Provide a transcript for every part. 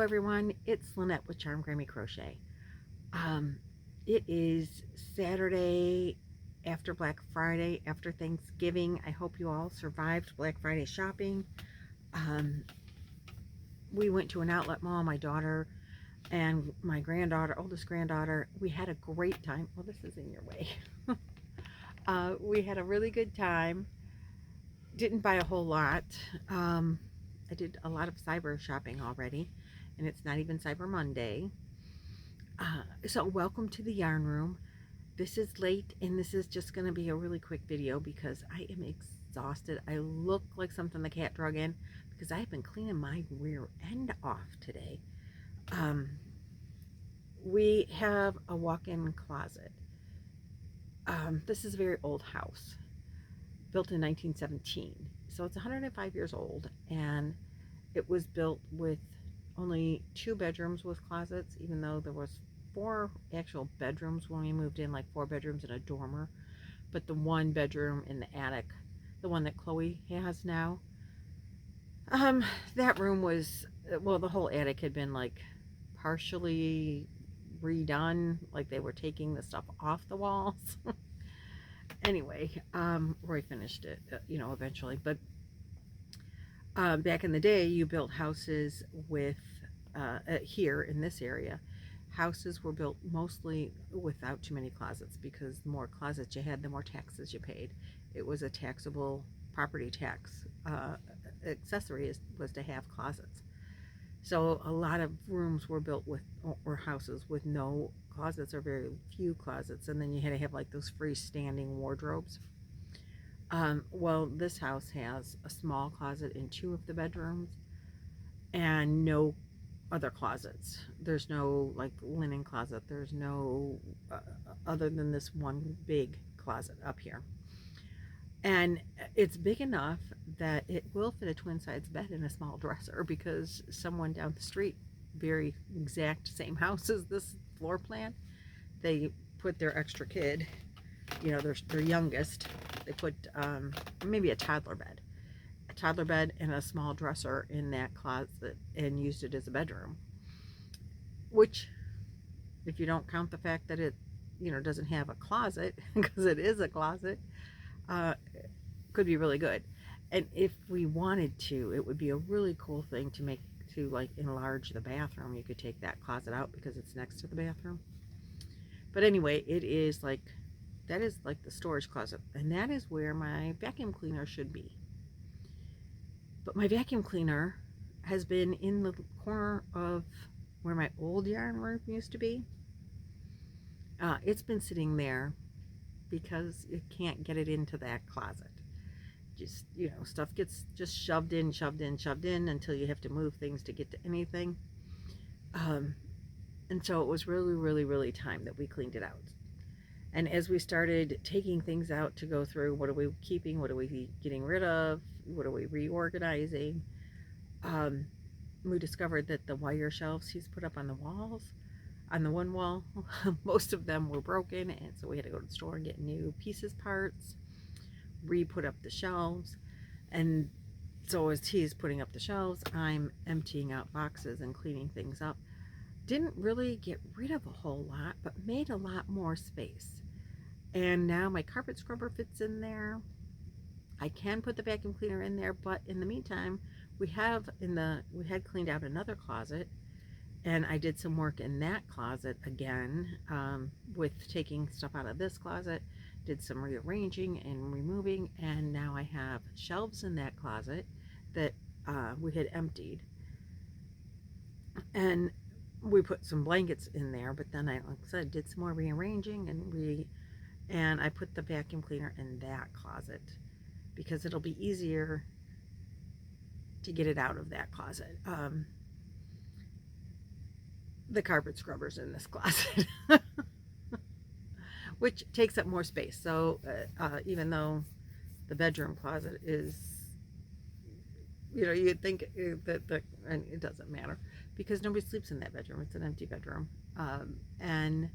everyone, it's Lynette with Charm Grammy Crochet. Um, it is Saturday after Black Friday, after Thanksgiving. I hope you all survived Black Friday shopping. Um, we went to an outlet mall, my daughter and my granddaughter, oldest granddaughter. We had a great time. Well, this is in your way. We had a really good time. Didn't buy a whole lot. I did a lot of cyber shopping already, and it's not even Cyber Monday. So welcome to the yarn room. This is late, and this is just going to be a really quick video because I am exhausted. I look like something the cat drug in because I've been cleaning my rear end off today. We have a walk-in closet. This is a very old house, built in 1917. So it's 105 years old, and it was built with only 2 bedrooms with closets, even though there was 4 actual bedrooms when we moved in, like 4 bedrooms and a dormer. But the 1 bedroom in the attic, the one that Chloe has now, that room was, well, the whole attic had been like partially redone, like they were taking the stuff off the walls. Anyway, Roy finished it, eventually. But back in the day, you built houses with, here in this area, houses were built mostly without too many closets, because the more closets you had, the more taxes you paid. It was a taxable property tax. Accessory was to have closets. So a lot of rooms were built with, or houses with no closets or very few closets, and then you had to have like those freestanding wardrobes. Well, this house has a small closet in 2 of the bedrooms and no other closets. There's no like linen closet. There's no other than this one big closet up here. And it's big enough that it will fit a twin size bed and a small dresser, because someone down the street, very exact same house as this floor plan, they put their extra kid, their youngest, they put maybe a toddler bed and a small dresser in that closet and used it as a bedroom. Which, if you don't count the fact that it, doesn't have a closet, because it is a closet, could be really good. And if we wanted to, it would be a really cool thing to like enlarge the bathroom. You could take that closet out because it's next to the bathroom. But anyway, it is like, that is like the storage closet, and that is where my vacuum cleaner should be. But my vacuum cleaner has been in the corner of where my old yarn room used to be. It's been sitting there because it can't get it into that closet. Just, stuff gets just shoved in until you have to move things to get to anything. And so it was really time that we cleaned it out. And as we started taking things out to go through, what are we keeping, what are we getting rid of, what are we reorganizing, we discovered that the wire shelves he's put up on the walls, on the one wall, most of them were broken, and so we had to go to the store and get new pieces, parts, re-put up the shelves. And so as he's putting up the shelves, I'm emptying out boxes and cleaning things up. Didn't really get rid of a whole lot, but made a lot more space. And now my carpet scrubber fits in there. I can put the vacuum cleaner in there, but in the meantime, we had cleaned out another closet, and I did some work in that closet again, with taking stuff out of this closet, did some rearranging and removing, and now I have shelves in that closet that we had emptied. And we put some blankets in there, but then like I said, did some more rearranging, and I put the vacuum cleaner in that closet because it'll be easier to get it out of that closet. The carpet scrubber's in this closet, which takes up more space. So even though the bedroom closet is, you'd think that and it doesn't matter because nobody sleeps in that bedroom. It's an empty bedroom. And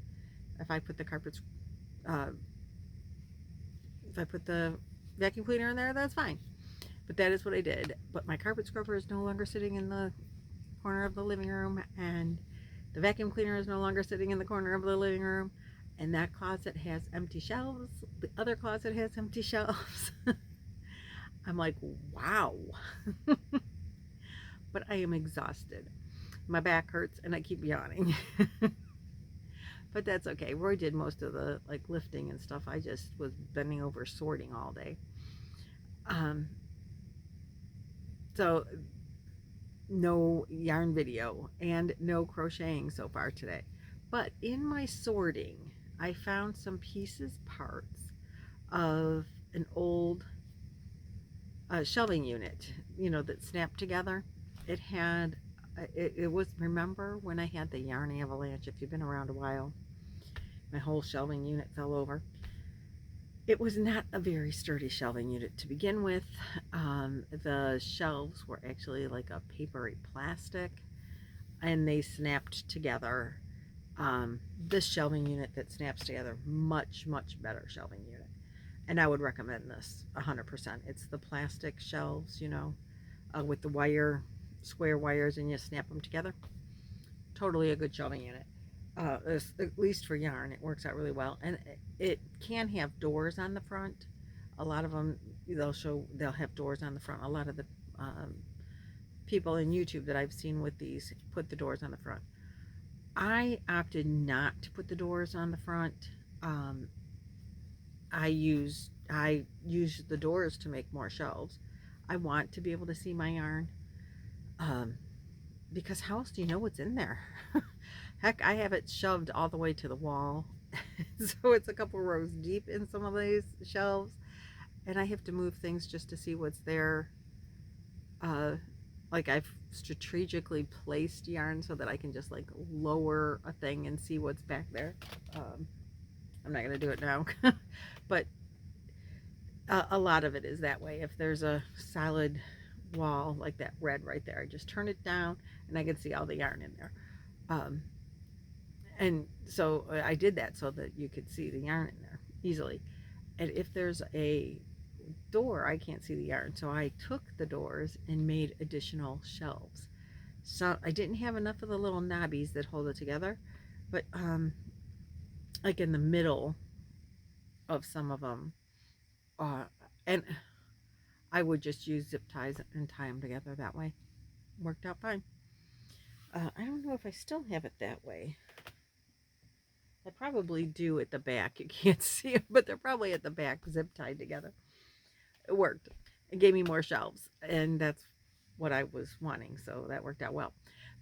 if I put the vacuum cleaner in there, that's fine. But that is what I did. But my carpet scrubber is no longer sitting in the corner of the living room, and the vacuum cleaner is no longer sitting in the corner of the living room, and that closet has empty shelves. The other closet has empty shelves. I'm like, wow. But I am exhausted. My back hurts and I keep yawning. But that's okay. Roy did most of the like lifting and stuff. I just was bending over sorting all day. So no yarn video and no crocheting so far today. But in my sorting, I found some parts of an old shelving unit, you know, that snapped together. It had, it was, remember when I had the yarn avalanche, if you've been around a while, my whole shelving unit fell over. It was not a very sturdy shelving unit to begin with. The shelves were actually like a papery plastic, and they snapped together. This shelving unit that snaps together, much, much better shelving unit. And I would recommend this 100%. It's the plastic shelves, you know, with the square wires, and you snap them together. Totally a good shelving unit. At least for yarn, it works out really well. And it can have doors on the front. A lot of them, they'll have doors on the front. A lot of the people in YouTube that I've seen with these put the doors on the front. I opted not to put the doors on the front. I use the doors to make more shelves. I want to be able to see my yarn, because how else do you know what's in there? Heck, I have it shoved all the way to the wall. So it's a couple rows deep in some of these shelves, and I have to move things just to see what's there. Like I've strategically placed yarn so that I can just like lower a thing and see what's back there. I'm not going to do it now, but a lot of it is that way. If there's a solid wall like that red right there, I just turn it down and I can see all the yarn in there. And so I did that so that you could see the yarn in there easily. And if there's a door, I can't see the yarn. So I took the doors and made additional shelves. So I didn't have enough of the little knobbies that hold it together, but like in the middle of some of them, and I would just use zip ties and tie them together that way. Worked out fine. I don't know if I still have it that way. I probably do at the back. You can't see them, but they're probably at the back, zip tied together. It worked. It gave me more shelves, and that's what I was wanting, so that worked out well.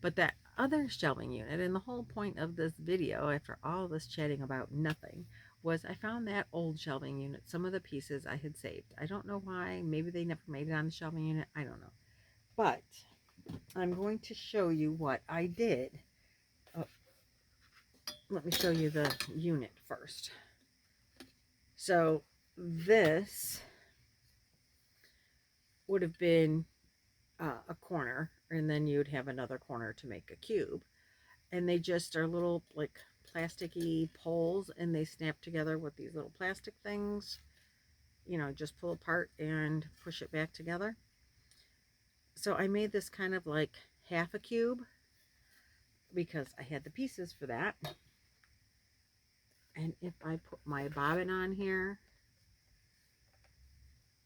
But that other shelving unit, and the whole point of this video, after all this chatting about nothing, was I found that old shelving unit, some of the pieces I had saved. I don't know why. Maybe they never made it on the shelving unit. I don't know. But I'm going to show you what I did. Let me show you the unit first. So this would have been a corner, and then you'd have another corner to make a cube. And they just are little like plasticky poles, and they snap together with these little plastic things. You know, just pull apart and push it back together. So I made this kind of like half a cube because I had the pieces for that. And if I put my bobbin on here,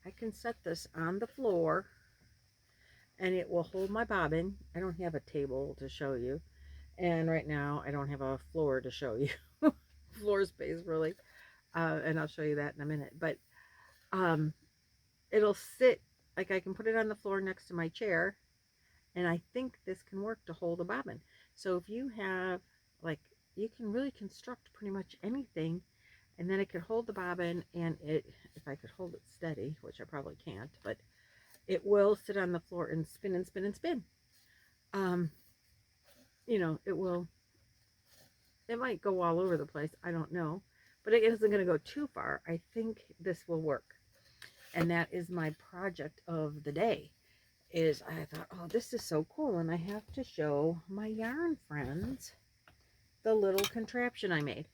I can set this on the floor and it will hold my bobbin. I don't have a table to show you. And right now I don't have a floor to show you. Floor space, really. And I'll show you that in a minute. But it'll sit, like I can put it on the floor next to my chair. And I think this can work to hold a bobbin. So if you have, like, you can really construct pretty much anything, and then it could hold the bobbin, and if I could hold it steady, which I probably can't, but it will sit on the floor and spin and spin and spin. You know, it might go all over the place, I don't know, but it isn't going to go too far. I think this will work, and that is my project of the day. I thought, oh, this is so cool, and I have to show my yarn friends the little contraption I made,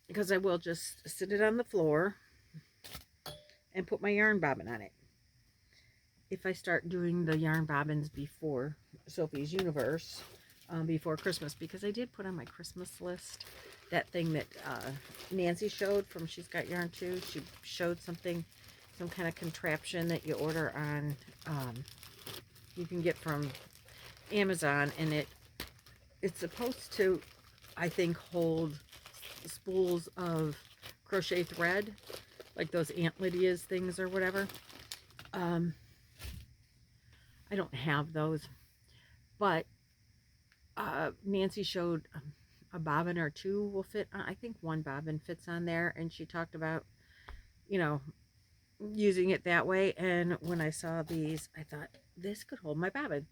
because I will just sit it on the floor and put my yarn bobbin on it. If I start doing the yarn bobbins before Sophie's Universe before Christmas, because I did put on my Christmas list that thing that Nancy showed from She's Got Yarn Too. She showed something, some kind of contraption that you order on, you can get from Amazon, and it's supposed to, I think, hold spools of crochet thread, like those Aunt Lydia's things or whatever. I don't have those, but Nancy showed a bobbin or two will fit. I think one bobbin fits on there, and she talked about, you know, using it that way. And when I saw these, I thought this could hold my bobbin,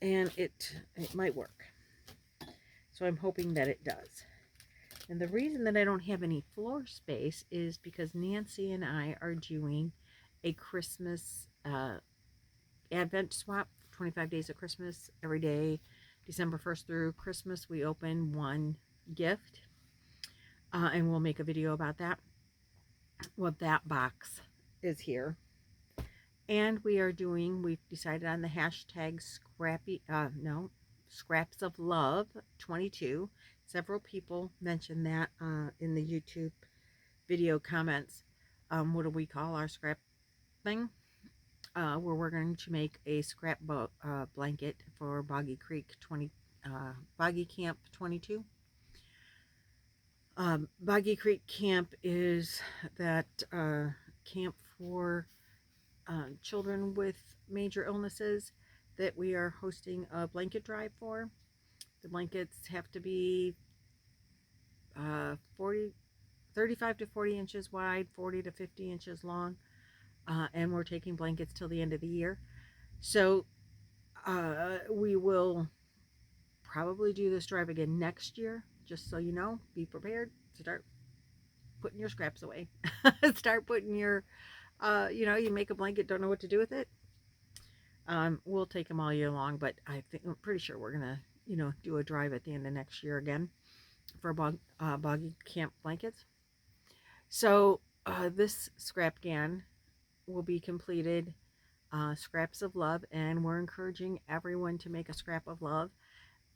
and it might work. So I'm hoping that it does. And the reason that I don't have any floor space is because Nancy and I are doing a Christmas Advent swap, 25 days of Christmas. Every day, December 1st through Christmas, we open one gift. And we'll make a video about that. Well, that box is here. And we've decided on the hashtag Scraps of Love 22. Several people mentioned that in the YouTube video comments. What do we call our scrap thing? Where we're going to make a scrap blanket for Boggy Camp 22. Boggy Creek Camp is that camp for children with major illnesses that we are hosting a blanket drive for. The blankets have to be 35 to 40 inches wide, 40 to 50 inches long, and we're taking blankets till the end of the year. So we will probably do this drive again next year, just so you know. Be prepared. Start putting your scraps away. Start putting your, you make a blanket, don't know what to do with it. We'll take them all year long, but I'm pretty sure we're gonna, do a drive at the end of next year again for Boggy Camp blankets. So this scrap GAN will be completed, Scraps of Love, and we're encouraging everyone to make a scrap of love.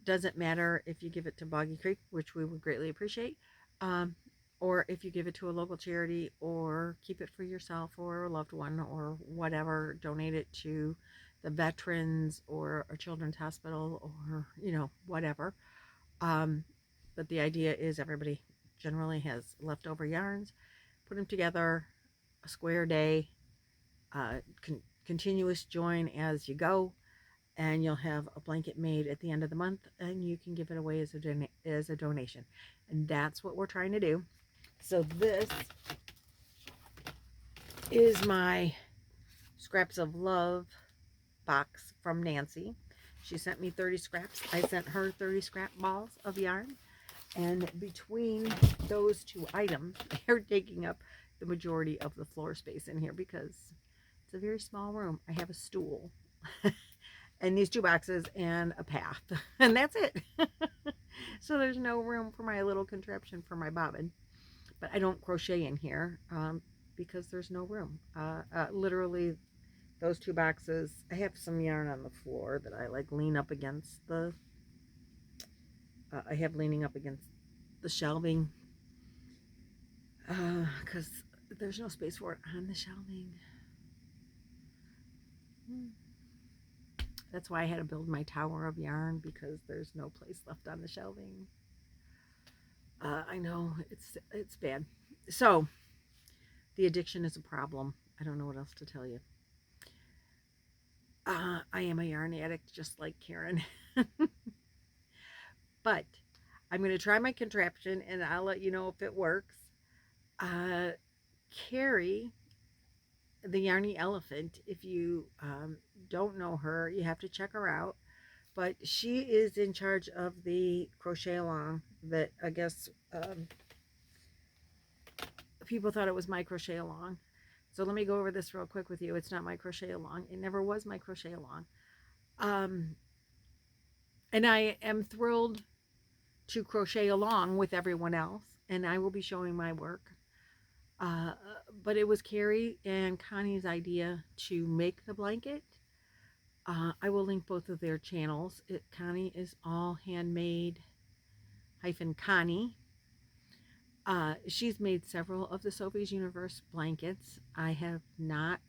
Doesn't matter if you give it to Boggy Creek, which we would greatly appreciate, or if you give it to a local charity, or keep it for yourself or a loved one or whatever. Donate it to the veterans or a children's hospital, or whatever. But the idea is everybody generally has leftover yarns. Put them together, a square day, continuous join as you go, and you'll have a blanket made at the end of the month, and you can give it away as a donation. And that's what we're trying to do. So this is my Scraps of Love box from Nancy. She sent me 30 scraps. I sent her 30 scrap balls of yarn. And between those two items, they're taking up the majority of the floor space in here because it's a very small room. I have a stool and these two boxes and a path, and that's it. So there's no room for my little contraption for my bobbin. But I don't crochet in here because there's no room. Literally, those two boxes, I have some yarn on the floor that I lean up against the, I have leaning up against the shelving because there's no space for it on the shelving. That's why I had to build my tower of yarn, because there's no place left on the shelving. I know it's bad. So the addiction is a problem. I don't know what else to tell you. I am a yarn addict, just like Karen. But I'm going to try my contraption, and I'll let you know if it works. Carrie, the Yarny Elephant, if you don't know her, you have to check her out. But she is in charge of the crochet along that I guess people thought it was my crochet along. So let me go over this real quick with you. It's not my crochet along. It never was my crochet along. And I am thrilled to crochet along with everyone else, and I will be showing my work. But it was Carrie and Connie's idea to make the blanket. I will link both of their channels. Connie is all handmade hyphen Connie. She's made several of the Sophie's Universe blankets. I have not.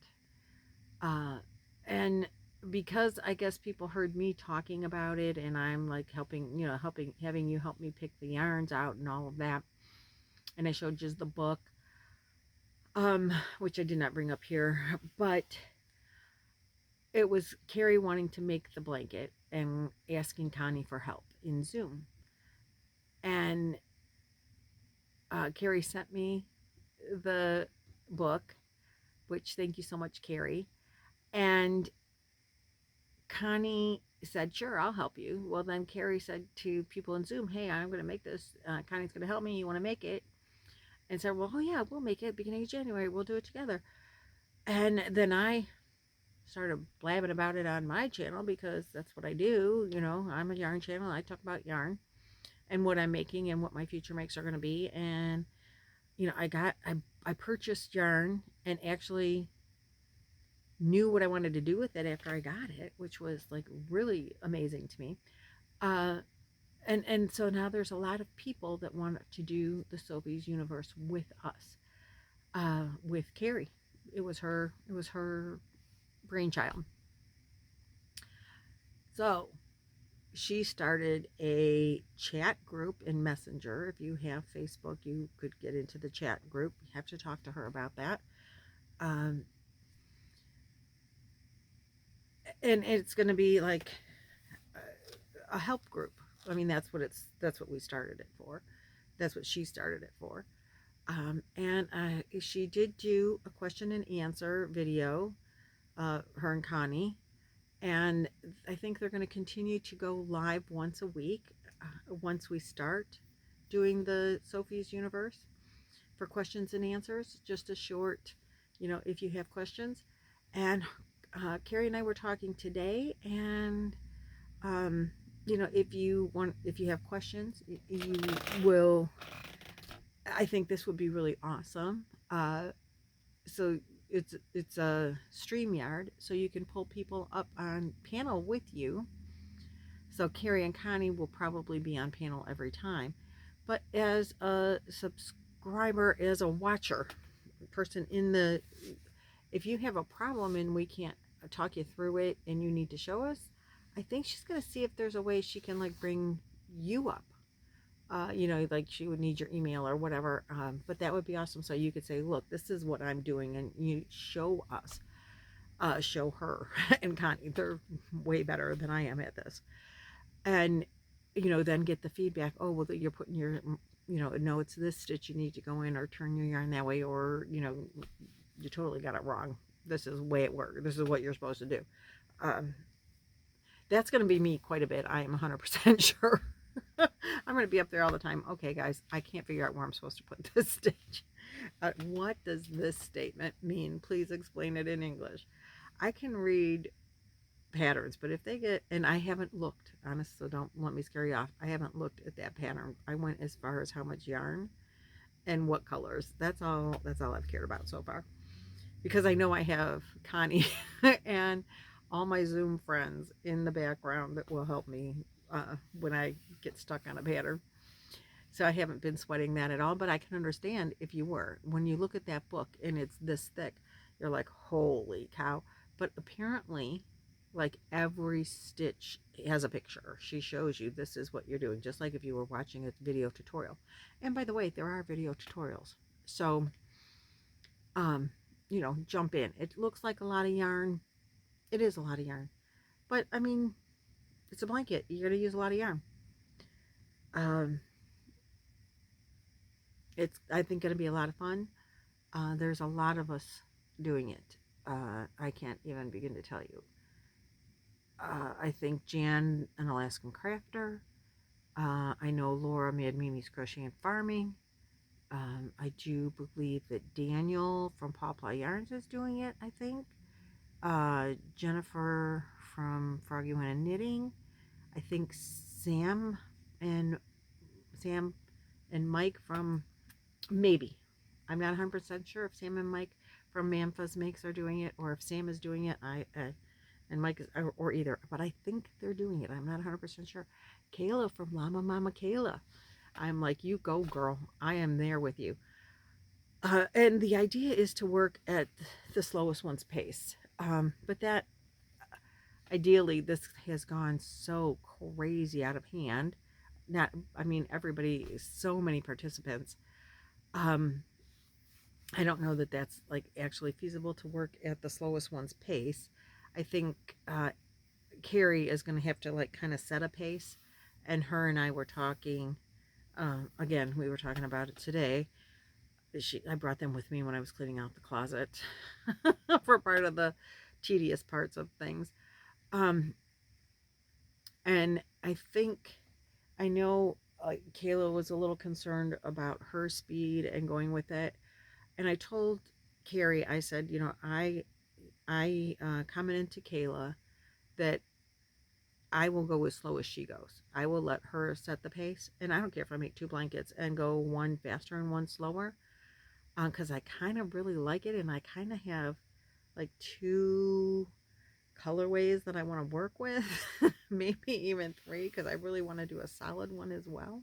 And because I guess people heard me talking about it, and I'm like helping, having you help me pick the yarns out and all of that. And I showed you the book, which I did not bring up here, but it was Carrie wanting to make the blanket and asking Connie for help in Zoom. And Carrie sent me the book, which thank you so much, Carrie. And Connie said, sure, I'll help you. Well, then Carrie said to people in Zoom, hey, I'm going to make this. Connie's going to help me. You want to make it? And said, well, oh yeah, we'll make it beginning of January. We'll do it together. And then I started blabbing about it on my channel because that's what I do. I'm a yarn channel. I talk about yarn and what I'm making and what my future makes are going to be. And, I purchased yarn and actually knew what I wanted to do with it after I got it, which was like really amazing to me. And so now there's a lot of people that want to do the Sophie's Universe with us, with Carrie. It was her brainchild. So she started a chat group in Messenger. If you have Facebook, you could get into the chat group. You have to talk to her about that. And it's going to be like a help group. I mean, that's what we started it for. That's what she started it for. And she did do a question and answer video, her and Connie. And I think they're going to continue to go live once a week once we start doing the Sophie's Universe for questions and answers. Just a short, if you have questions. And Carrie and I were talking today, and if you have questions, you will. I think this would be really awesome. So it's a StreamYard, so you can pull people up on panel with you. So Carrie and Connie will probably be on panel every time. But as a subscriber, as a watcher, person if you have a problem and we can't talk you through it and you need to show us, I think she's going to see if there's a way she can like bring you up. Like she would need your email or whatever, but that would be awesome. So you could say, look, this is what I'm doing, and you show us, show her and Connie. They're way better than I am at this. And, then get the feedback. Oh, well, you're putting your, no, it's this stitch you need to go in, or turn your yarn that way, or, you totally got it wrong. This is the way it works. This is what you're supposed to do. That's going to be me quite a bit. I am 100% sure. I'm going to be up there all the time. Okay, guys, I can't figure out where I'm supposed to put this stitch. What does this statement mean? Please explain it in English. I can read patterns, but if they get, and I haven't looked, honest, so don't let me scare you off. I haven't looked at that pattern. I went as far as how much yarn and what colors. That's all I've cared about so far. Because I know I have Connie and all my Zoom friends in the background that will help me when I get stuck on a pattern. So I haven't been sweating that at all, but I can understand if you were. When you look at that book and it's this thick, you're like, holy cow. But apparently, like every stitch has a picture. She shows you this is what you're doing, just like if you were watching a video tutorial. And by the way, there are video tutorials. So, jump in. It looks like a lot of yarn. It is a lot of yarn. But, I mean, it's a blanket. You're going to use a lot of yarn. It's, I think, going to be a lot of fun. There's a lot of us doing it. I can't even begin to tell you. I think Jan, an Alaskan crafter. I know Laura made Mimi's Crochet and Farming. I do believe that Daniel from Pawpaw Yarns is doing it, I think. Jennifer from Froggy Went and Knitting. I think Sam and Mike from, maybe. I'm not 100% sure if Sam and Mike from Manfas Makes are doing it, or if Sam is doing it. I and Mike is, or either, but I think they're doing it. I'm not 100% sure. Kayla from Llama Mama Kayla. I'm like, you go, girl. I am there with you. And the idea is to work at the slowest one's pace. But that, ideally, this has gone so crazy out of hand. Not, I mean, everybody, so many participants. Um, I don't know that that's like actually feasible to work at the slowest one's pace. I think Carrie is going to have to like kind of set a pace. And her and I were talking, again, we were talking about it today. I brought them with me when I was cleaning out the closet for part of the tedious parts of things. And I think, I know Kayla was a little concerned about her speed and going with it. And I told Carrie, I said, you know, I commented to Kayla that I will go as slow as she goes. I will let her set the pace. And I don't care if I make 2 blankets and go one faster and one slower. Because I kind of really like it. And I kind of have like 2 colorways that I want to work with. Maybe even 3, because I really want to do a solid one as well.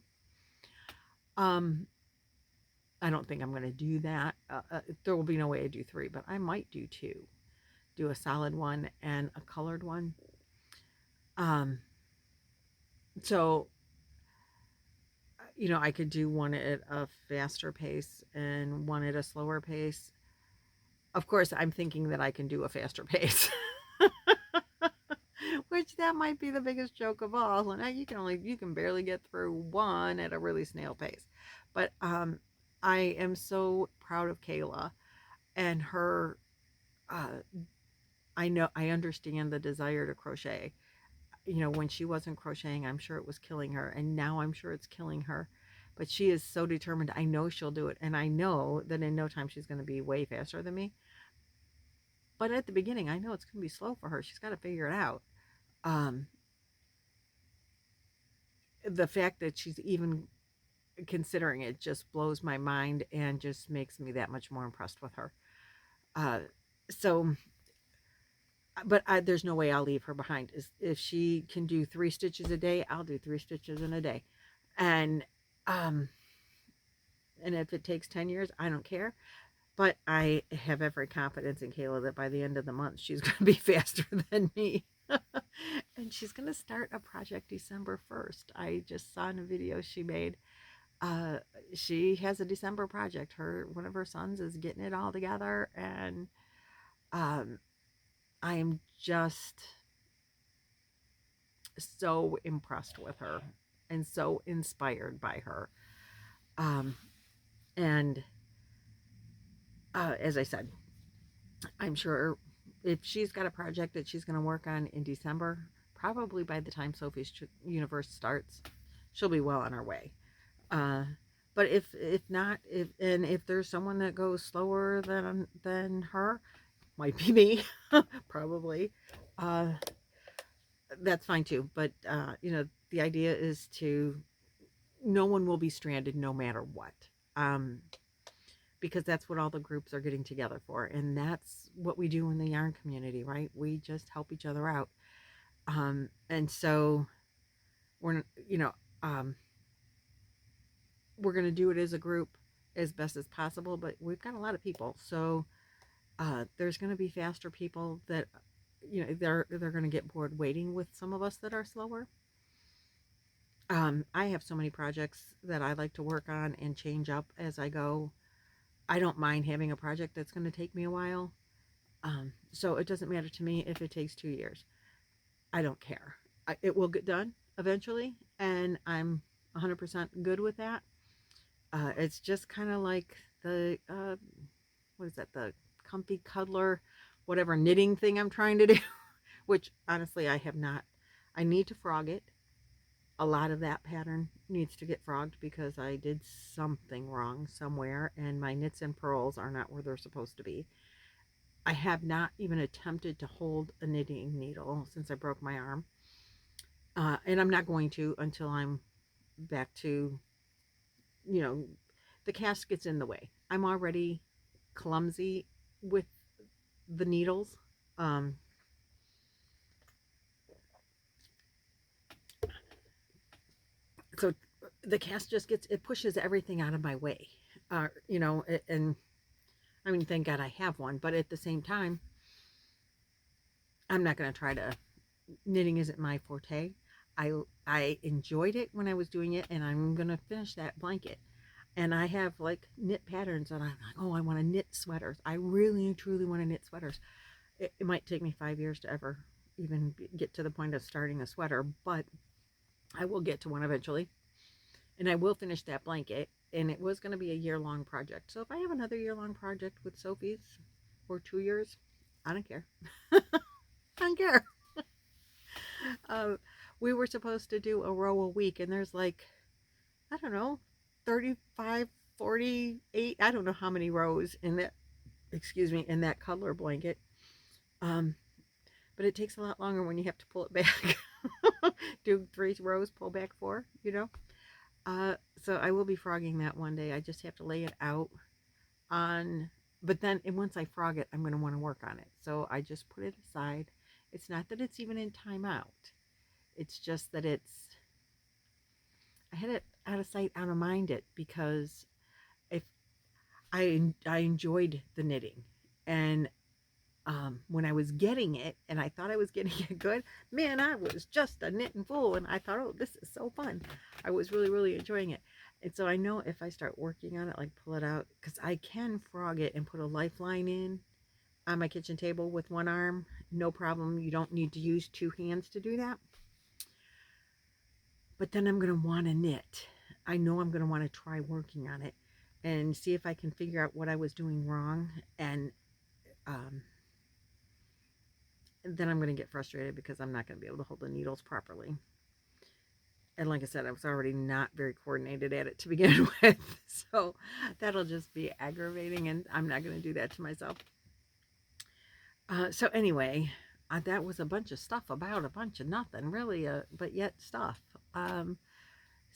I don't think I'm going to do that. There will be no way I do 3, but I might do 2. Do a solid one and a colored one. So, you know, I could do one at a faster pace and one at a slower pace. Of course, I'm thinking that I can do a faster pace. Which that might be the biggest joke of all. And you can barely get through one at a really snail pace. But I am so proud of Kayla and her. I know, I understand the desire to crochet. You know, when she wasn't crocheting, I'm sure it was killing her, and now I'm sure it's killing her. But she is so determined. I know she'll do it, and I know that in no time she's going to be way faster than me. But at the beginning, I know it's going to be slow for her. She's got to figure it out. Um, the fact that she's even considering it just blows my mind and just makes me that much more impressed with her. Uh, so, but there's no way I'll leave her behind. If she can do 3 stitches a day, I'll do 3 stitches in a day. And and if it takes 10 years, I don't care. But I have every confidence in Kayla that by the end of the month, she's going to be faster than me. And she's going to start a project December 1st. I just saw in a video she made. She has a December project. One of her sons is getting it all together. And I am just so impressed with her and so inspired by her. And as I said, I'm sure if she's got a project that she's going to work on in December, probably by the time Sophie's universe starts, she'll be well on her way. But if not, if there's someone that goes slower than her, might be me, probably. That's fine too. But you know, the idea is no one will be stranded no matter what. Because that's what all the groups are getting together for. And that's what we do in the yarn community, right? We just help each other out. And so we're, you know, we're going to do it as a group as best as possible, but we've got a lot of people. So there's going to be faster people that, you know, they're going to get bored waiting with some of us that are slower. I have so many projects that I like to work on and change up as I go. I don't mind having a project that's going to take me a while. So it doesn't matter to me if it takes 2 years. I don't care. It will get done eventually, and I'm 100% good with that. It's just kind of like the, what is that, the comfy cuddler, whatever knitting thing I'm trying to do, which honestly I have not. I need to frog it. A lot of that pattern needs to get frogged because I did something wrong somewhere and my knits and purls are not where they're supposed to be. I have not even attempted to hold a knitting needle since I broke my arm. And I'm not going to until I'm back to, you know, the cast gets in the way. I'm already clumsy with the needles. So the cast just it pushes everything out of my way. You know, and I mean, thank God I have one, but at the same time, I'm not going to try to, knitting isn't my forte. I enjoyed it when I was doing it, and I'm going to finish that blanket. And I have like knit patterns, and I'm like, oh, I want to knit sweaters. I really and truly want to knit sweaters. It might take me 5 years to ever even get to the point of starting a sweater, but I will get to one eventually. And I will finish that blanket. And it was going to be a year-long project. So if I have another year-long project with Sophie's for 2 years, I don't care. I don't care. uh, we were supposed to do a row a week, and there's like, I don't know, 35, 48, I don't know how many rows in that, excuse me, in that color blanket. But it takes a lot longer when you have to pull it back. Do 3 rows, pull back 4, you know. So I will be frogging that one day. I just have to lay it out on, but then once I frog it, I'm going to want to work on it. So I just put it aside. It's not that it's even in timeout. It's just that I had it out of sight, out of mind it, because if I enjoyed the knitting, and when I was getting it and I thought I was getting it good, man, I was just a knitting fool, and I thought, oh, this is so fun. I was really, really enjoying it. And so I know if I start working on it, like pull it out, because I can frog it and put a lifeline in on my kitchen table with one arm, no problem. You don't need to use 2 hands to do that. But then I'm going to want to knit. I know I'm going to want to try working on it and see if I can figure out what I was doing wrong, and then I'm going to get frustrated because I'm not going to be able to hold the needles properly. And like I said, I was already not very coordinated at it to begin with. So that'll just be aggravating, and I'm not going to do that to myself. So anyway, that was a bunch of stuff about a bunch of nothing, really, but yet stuff.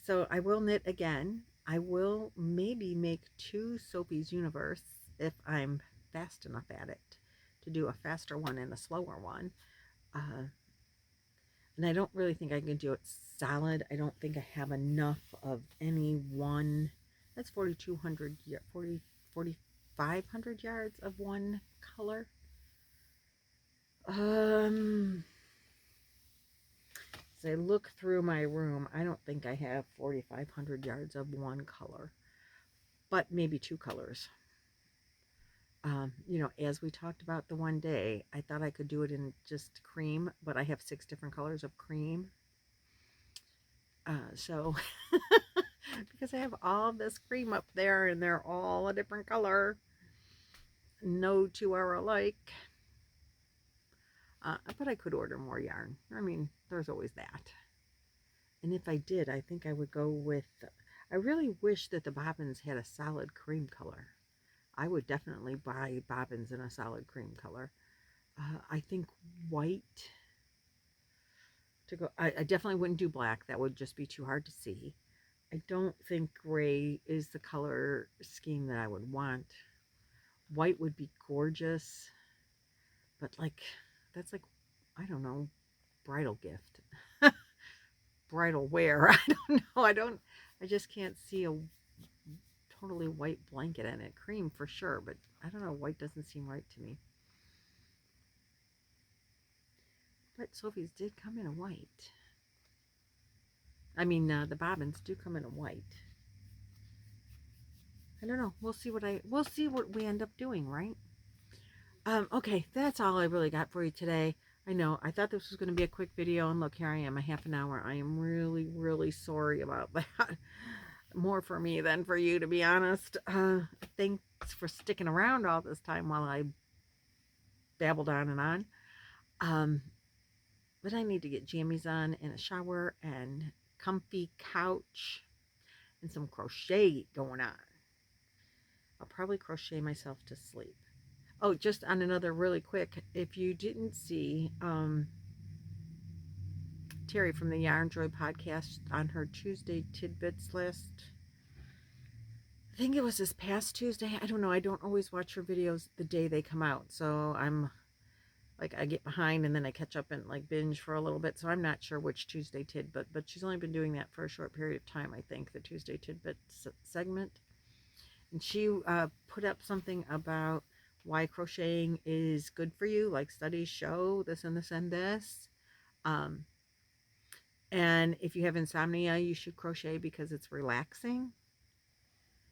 So I will knit again. I will maybe make 2 Sophie's Universe if I'm fast enough at it to do a faster one and a slower one. And I don't really think I can do it solid. I don't think I have enough of any one. That's 4,200, 4,500 yards of one color. As I look through my room, I don't think I have 4,500 yards of one color, but maybe 2 colors. You know, as we talked about the one day, I thought I could do it in just cream, but I have 6 different colors of cream. So, because I have all this cream up there and they're all a different color, no 2 are alike. But I could order more yarn. I mean, there's always that. And if I did, I think I would go with, I really wish that the bobbins had a solid cream color. I would definitely buy bobbins in a solid cream color. I think white to go. I definitely wouldn't do black. That would just be too hard to see. I don't think gray is the color scheme that I would want. White would be gorgeous, but like, that's like, I don't know, bridal gift. Bridal wear. I don't know. I just can't see a totally white blanket in it. Cream for sure, but I don't know, white doesn't seem right to me. But Sophie's did come in a white. I mean, the bobbins do come in a white. I don't know. We'll see what we end up doing, right? Okay, that's all I really got for you today. I know, I thought this was going to be a quick video, and look, here I am, a half an hour. I am really, really sorry about that. More for me than for you, to be honest. Thanks for sticking around all this time while I babbled on and on. But I need to get jammies on and a shower and comfy couch and some crochet going on. I'll probably crochet myself to sleep. Oh, just on another really quick, if you didn't see Terry from the Yarn Joy podcast on her Tuesday tidbits list, I think it was this past Tuesday. I don't know. I don't always watch her videos the day they come out. So I'm like I get behind and then I catch up and like binge for a little bit. So I'm not sure which Tuesday tidbit, but she's only been doing that for a short period of time, I think, the Tuesday tidbit segment. And she put up something about why crocheting is good for you, like studies show this and this and this. Um, and if you have insomnia, you should crochet because it's relaxing.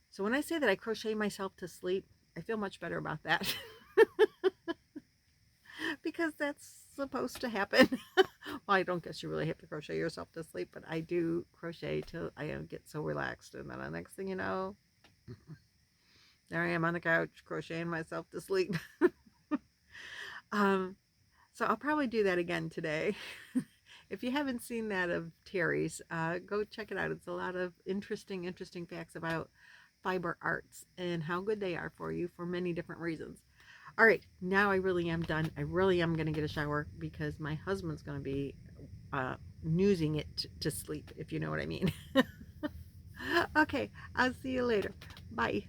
So when I say that I crochet myself to sleep, I feel much better about that. Because that's supposed to happen. Well, I don't guess you really have to crochet yourself to sleep, but I do crochet till I get so relaxed. And then the next thing you know, there I am on the couch crocheting myself to sleep. um, so I'll probably do that again today. If you haven't seen that of Terry's, go check it out. It's a lot of interesting facts about fiber arts and how good they are for you for many different reasons. All right, now I really am done. I really am going to get a shower because my husband's going to be snoozing it to sleep, if you know what I mean. Okay, I'll see you later. Bye.